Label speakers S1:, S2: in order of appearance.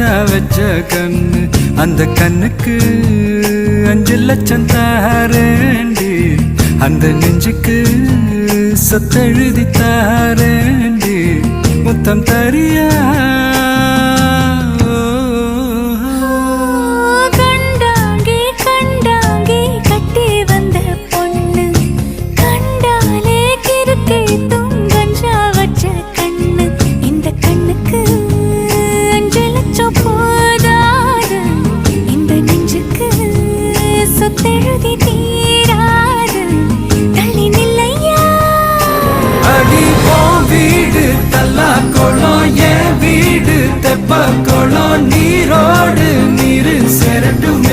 S1: ஆசை வச்ச கண்ணு அந்த கண்ணுக்கு 5 லட்சம் தாரேண்டி அந்த நெஞ்சுக்கு சொத்தெழுதி தாரேண்டி முத்தம் தரியா வீடு தெப்ப குளம் நீரோடு நீரு செரட்டும்